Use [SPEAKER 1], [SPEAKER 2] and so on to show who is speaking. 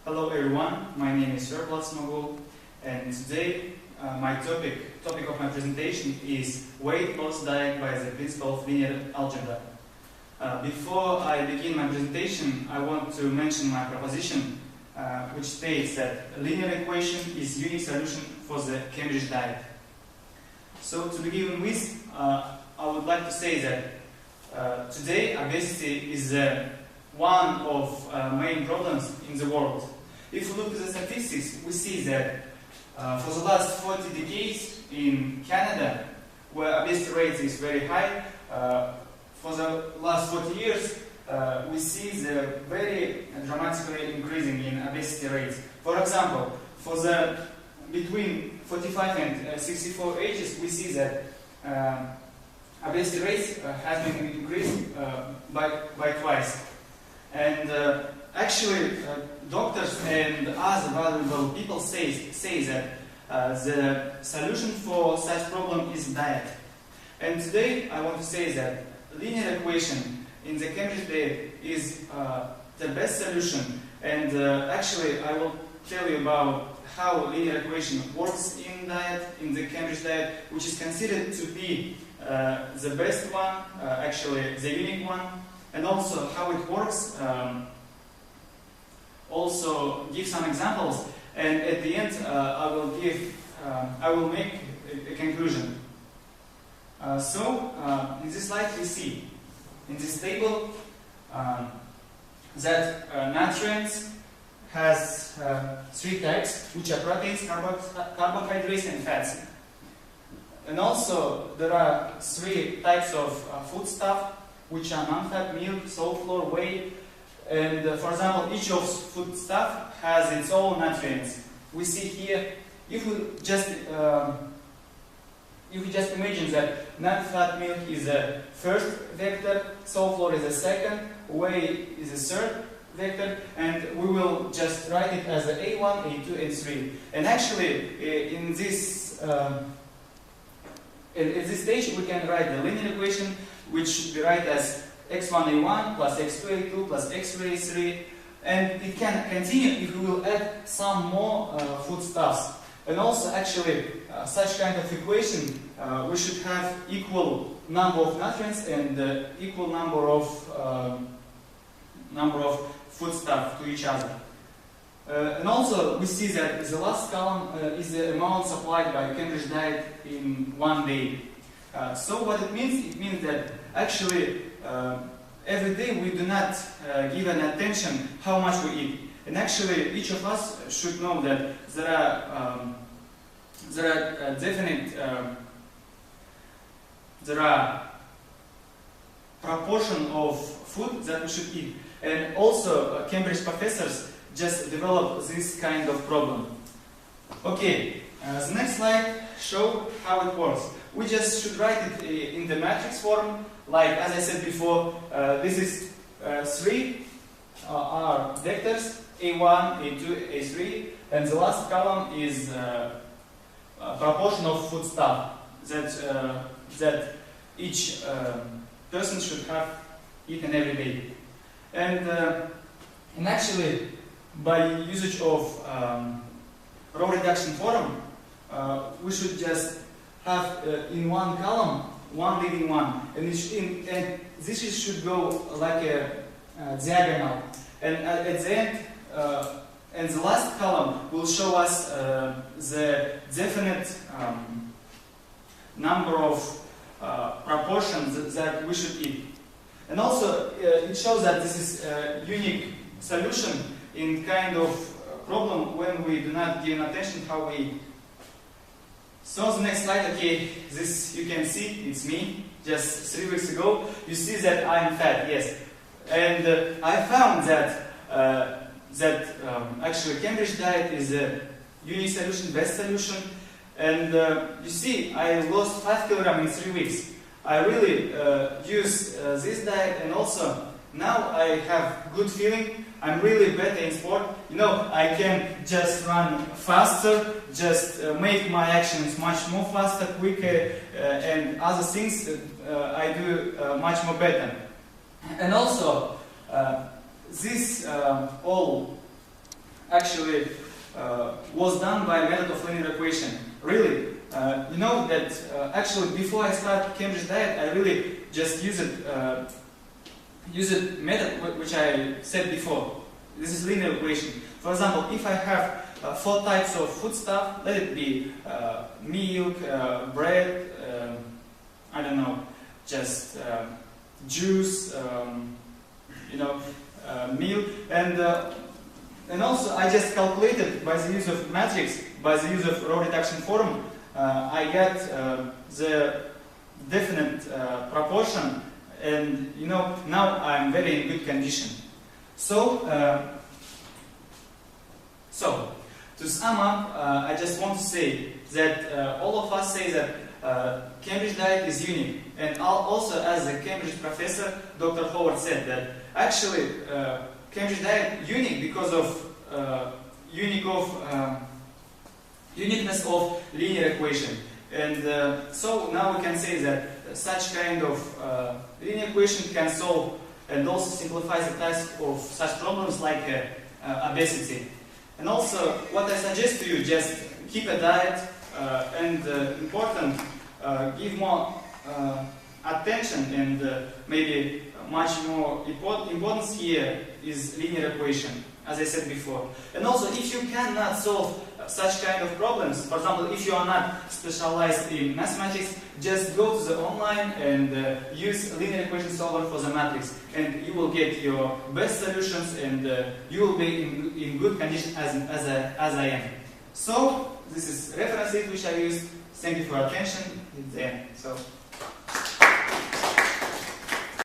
[SPEAKER 1] Hello everyone, my name is Persuasive, and today my topic of my presentation is weight loss diet by the principle of linear algebra. Before I begin my presentation, I want to mention my proposition, which states that a linear equation is unique solution for the Cambridge diet. So to begin with, I would like to say that today obesity is one of main problems in the world. If we look at the statistics, we see that for the last 40 decades in Canada, where obesity rate is very high, for the last 40 years, we see the very dramatically increasing in obesity rates. For example, for the between 45 and 64 ages, we see that obesity rates has been increased by twice. And actually, doctors and other valuable people say that the solution for such problem is diet. And today I want to say that linear equation in the Cambridge diet is the best solution. And actually I will tell you about how linear equation works in diet, in the Cambridge diet, which is considered to be the best one, actually the unique one, and also how it works. Also give some examples, and at the end I will make a conclusion. In this slide we see in this table that nutrients has three types, which are proteins, carbohydrates and fats. And also there are three types of foodstuff, which are non-fat, milk, salt, flour, whey. And for example, each of foodstuff has its own nutrients. We see here, if we just imagine that non-fat milk is the first vector, salt flour is the second, whey is the third vector, and we will just write it as a A1, A2, and 3. And actually, in this stage, we can write the linear equation, which should be written as x1a1 plus x2a2 plus x3a3, and it can continue if we will add some more foodstuffs. And also, actually, such kind of equation, we should have equal number of nutrients and equal number of foodstuff to each other. And also, we see that the last column is the amount supplied by Cambridge diet in one day. So what it means that actually every day we do not give an attention how much we eat. And actually each of us should know that there are proportion of food that we should eat. And also Cambridge professors just developed this kind of problem. Okay, the next slide shows how it works. We just should write it in the matrix form, like as I said before, this is three are vectors, A1, A2, A3, and the last column is proportion of foodstuff that each person should have eaten every day. And actually, by usage of row reduction form, we should just have in one column one leading one, and this should go like a diagonal. And at the end, and the last column will show us the definite number of proportions that we should eat. And also, it shows that this is a unique solution in kind of problem when we do not give attention how we eat. So the next slide, okay, this you can see, it's me, just 3 weeks ago. You see that I'm fat, yes. And I found that actually Cambridge diet is a unique solution, best solution. And you see, I lost 5 kilograms in 3 weeks. I really use this diet, and also now I have good feeling. I'm really better in sport. You know, I can just run faster, just make my actions much more faster, quicker, and other things I do much more better. And also, this all actually was done by a method of linear equation. Really, you know that actually before I started Cambridge Diet, I really just used method which I said before. This is linear equation. For example, if I have 4 types of foodstuff, let it be milk, bread, I don't know, just juice, you know, milk, and also I just calculated by the use of matrix, by the use of row reduction form, I get the definite proportion, and you know, now I'm very in good condition. So to sum up, I just want to say that all of us say that Cambridge Diet is unique, and also as a Cambridge professor, Dr. Howard said that actually Cambridge Diet unique because of uniqueness of linear equation, and so now we can say that such kind of linear equation can solve and also simplify the task of such problems like obesity. And also, what I suggest to you, just keep a diet, and important, give more attention, and maybe much more importance here is linear equation, as I said before. And also, if you cannot solve such kind of problems, for example, if you are not specialized in mathematics, just go to the online and use linear equation solver for the matrix, and you will get your best solutions, and you will be in good condition as I am. So this is reference sheet which I used. Thank you for your attention. It's the end. So.